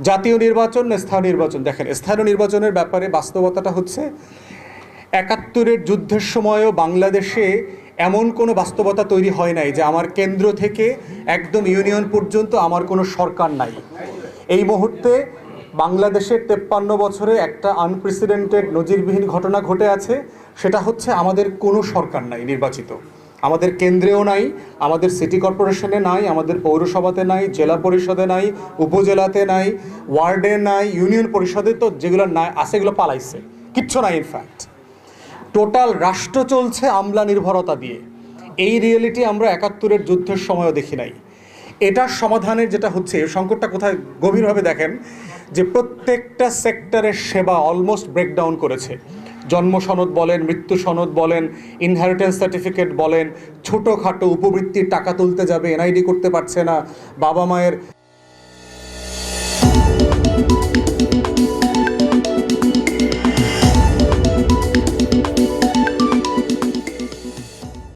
জাতীয় নির্বাচন না স্থানীয় নির্বাচন, দেখেন স্থানীয় নির্বাচনের ব্যাপারে বাস্তবতাটা হচ্ছে ৭১-এর যুদ্ধের সময়ও বাংলাদেশে এমন কোনো বাস্তবতা তৈরি হয় নাই যে আমার কেন্দ্র থেকে একদম ইউনিয়ন পর্যন্ত আমার কোনো সরকার নাই। এই মুহূর্তে বাংলাদেশের ৫৩ বছরে একটা আনপ্রেসিডেন্টেড নজিরবিহীন ঘটনা ঘটে আছে, সেটা হচ্ছে আমাদের কোনো সরকার নাই নির্বাচিত। আমাদের কেন্দ্রেও নাই, আমাদের সিটি কর্পোরেশনে নাই, আমাদের পৌরসভাতে নাই, জেলা পরিষদে নাই, উপজেলাতে নাই, ওয়ার্ডে নাই, ইউনিয়ন পরিষদে তো যেগুলো নাই আছে এগুলো পালাইছে, কিচ্ছু নাই। ইনফ্যাক্ট টোটাল রাষ্ট্র চলছে আমলা নির্ভরতা দিয়ে। এই রিয়েলিটি আমরা ৭১-এর যুদ্ধের সময়ও দেখি নাই। এটার সমাধানের যেটা হচ্ছে, সংকটটা কোথায় গভীরভাবে দেখেন যে প্রত্যেকটা সেক্টরের সেবা অলমোস্ট ব্রেকডাউন করেছে। জন্ম সনদ বলেন, মৃত্যু সনদ বলেন, ইনহেরিটেন্স সার্টিফিকেট বলেন, ছোটোখাটো উপবৃত্তির টাকা তুলতে যাবে এনআইডি করতে পারছে না, বাবা মায়ের